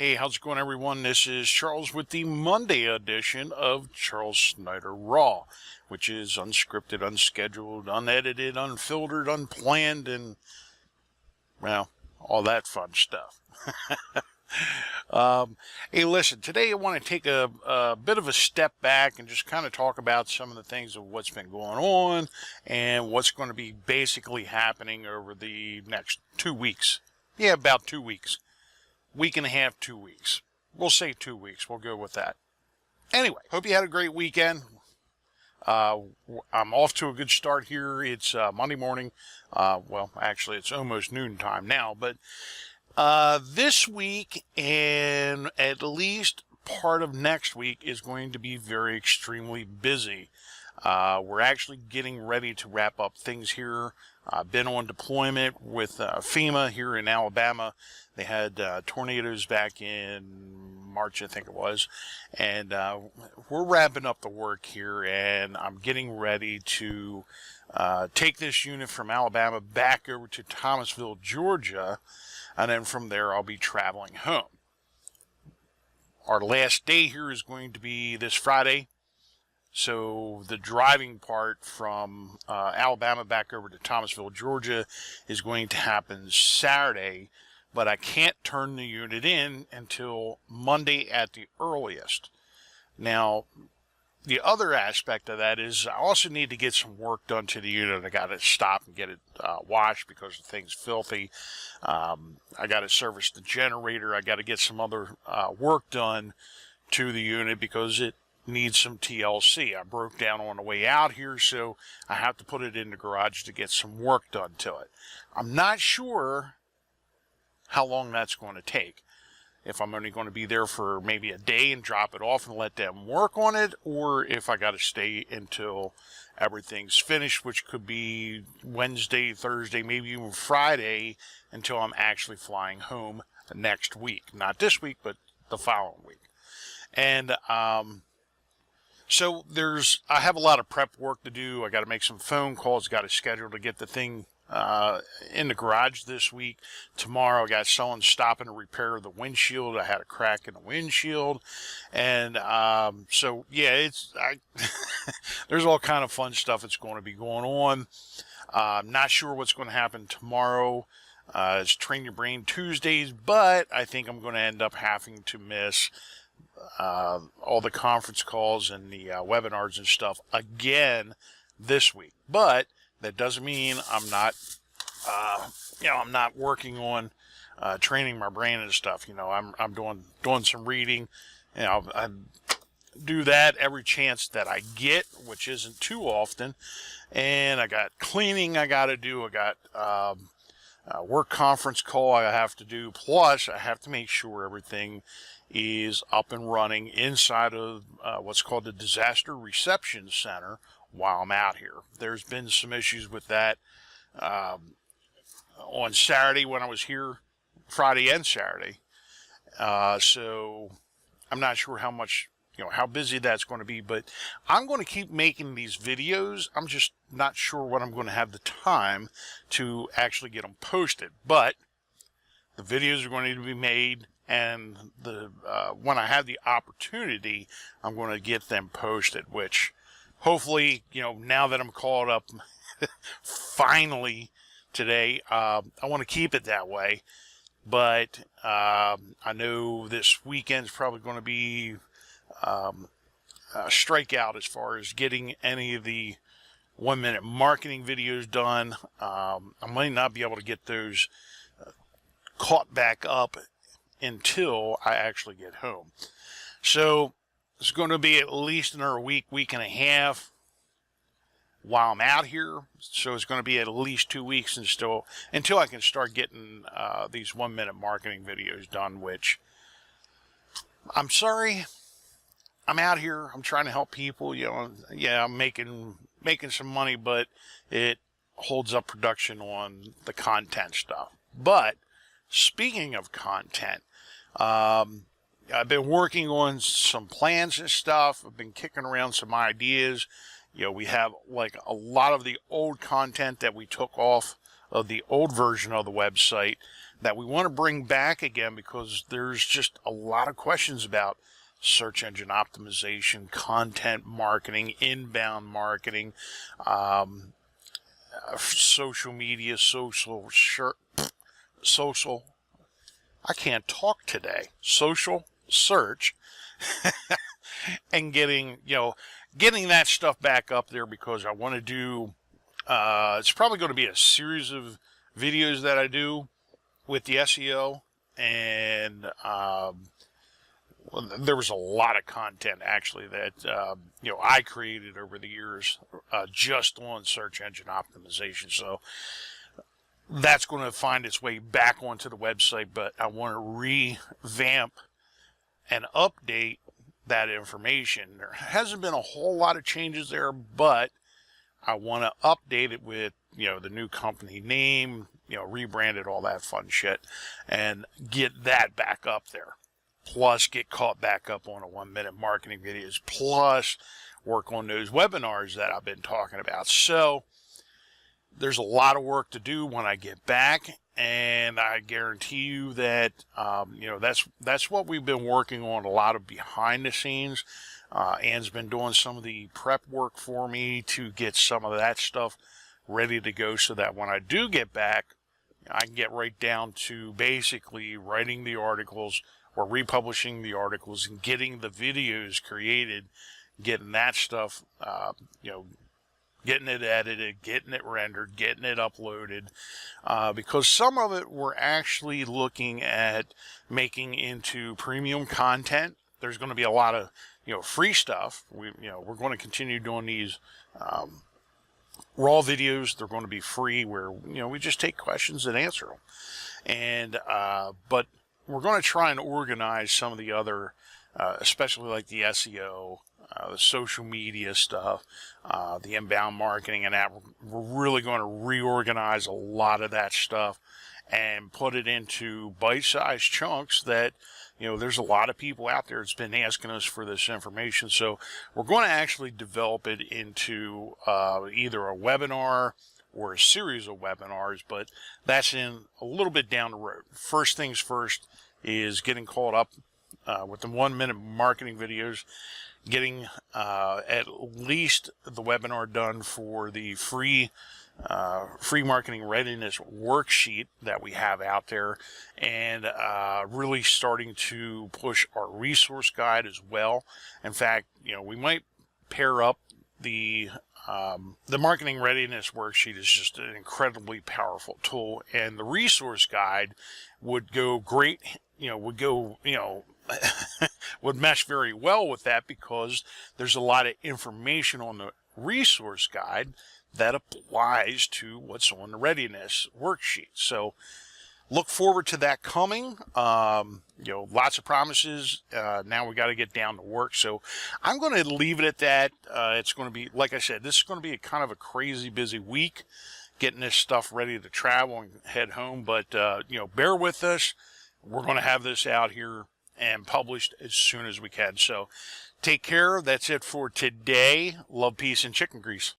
Hey, how's it going, everyone? This is Charles with the Monday edition of Charles Snyder Raw, which is unscripted, unscheduled, unedited, unfiltered, unplanned, and, well, all that fun stuff. Hey, listen, today I want to take a bit of a step back and just kind of talk about some of the things of what's been going on and what's going to be basically happening over the next 2 weeks. Yeah, about 2 weeks. Week and a half, 2 weeks. We'll say 2 weeks. We'll go with that. Anyway, hope you had a great weekend. I'm off to a good start here. It's Monday morning. Well, actually, it's almost noontime now. But this week and at least part of next week is going to be very extremely busy. We're actually getting ready to wrap up things here. I've been on deployment with FEMA here in Alabama. They had tornadoes back in March, I think it was. And we're wrapping up the work here, and I'm getting ready to take this unit from Alabama back over to Thomasville, Georgia. And then from there, I'll be traveling home. Our last day here is going to be this Friday. So the driving part from Alabama back over to Thomasville, Georgia is going to happen Saturday, but I can't turn the unit in until Monday at the earliest. Now, the other aspect of that is I also need to get some work done to the unit. I got to stop and get it washed because the thing's filthy. I got to service the generator. I got to get some other work done to the unit because it needs some TLC. I broke down on the way out here, so I have to put it in the garage to get some work done to it. I'm not sure how long that's going to take. If I'm only going to be there for maybe a day and drop it off and let them work on it, or if I got to stay until everything's finished, which could be Wednesday, Thursday, maybe even Friday, until I'm actually flying home next week. Not this week, but the following week. And so I have a lot of prep work to do. I got to make some phone calls, got to schedule to get the thing in the garage this week. Tomorrow I got someone stopping to repair the windshield. I had a crack in the windshield. And so yeah, there's all kind of fun stuff that's going to be going on. I'm not sure what's going to happen tomorrow. It's Train Your Brain Tuesdays, but I think I'm going to end up having to miss all the conference calls and the webinars and stuff again this week. But that doesn't mean I'm not, I'm not working on training my brain and stuff. I'm doing some reading. I do that every chance that I get, which isn't too often. And I got cleaning I got to do. I got work conference call I have to do. Plus, I have to make sure everything is up and running inside of what's called the Disaster Reception Center while I'm out here. There's been some issues with that on Saturday when I was here, Friday and Saturday. So I'm not sure how much, how busy that's going to be, but I'm going to keep making these videos. I'm just not sure when I'm going to have the time to actually get them posted, but the videos are going to be made, and when I have the opportunity, I'm going to get them posted, which hopefully, now that I'm caught up finally today, I want to keep it that way. But I know this weekend's probably going to be a strikeout as far as getting any of the 1-minute marketing videos done. I might not be able to get those caught back up until I actually get home. So it's going to be at least another week and a half while I'm out here. So it's going to be at least 2 weeks until I can start getting these 1-minute marketing videos done, which I'm sorry. I'm out here. I'm trying to help people. Yeah, I'm making some money, but it holds up production on the content stuff. But speaking of content, I've been working on some plans and stuff. I've been kicking around some ideas. We have like a lot of the old content that we took off of the old version of the website that we want to bring back again, because there's just a lot of questions about search engine optimization, content marketing, inbound marketing, social media, social, I can't talk today, social search, and getting that stuff back up there, because I want to do, it's probably going to be a series of videos that I do with the SEO, and well, there was a lot of content actually that I created over the years just on search engine optimization. So that's going to find its way back onto the website, but I want to revamp and update that information. There hasn't been a whole lot of changes there, but I want to update it with the new company name, rebranded, all that fun shit, and get that back up there. Plus get caught back up on a 1-minute marketing videos, plus work on those webinars that I've been talking about. So there's a lot of work to do when I get back, and I guarantee you that that's what we've been working on, a lot of behind the scenes. Ann's been doing some of the prep work for me to get some of that stuff ready to go, so that when I do get back, I can get right down to basically writing the articles or republishing the articles and getting the videos created, getting that stuff, getting it edited, getting it rendered, getting it uploaded, because some of it we're actually looking at making into premium content. There's going to be a lot of free stuff. We're going to continue doing these raw videos. They're going to be free, where we just take questions and answer them, and but we're going to try and organize some of the other, especially like the SEO, the social media stuff, the inbound marketing, and that. We're really going to reorganize a lot of that stuff and put it into bite-sized chunks that, there's a lot of people out there that's been asking us for this information. So we're going to actually develop it into either a webinar or a series of webinars, but that's in a little bit down the road. First things first is getting caught up with the 1-minute marketing videos, getting at least the webinar done for the free marketing readiness worksheet that we have out there, and really starting to push our resource guide as well. In fact, we might pair up the marketing readiness worksheet. Is just an incredibly powerful tool, and the resource guide would go great, would mesh very well with that, because there's a lot of information on the resource guide that applies to what's on the readiness worksheet. So look forward to that coming. Lots of promises. Now we got to get down to work. So I'm going to leave it at that. It's going to be, like I said, this is going to be a kind of a crazy busy week getting this stuff ready to travel and head home. But, bear with us. We're going to have this out here and published as soon as we can. So take care. That's it for today. Love, peace, and chicken grease.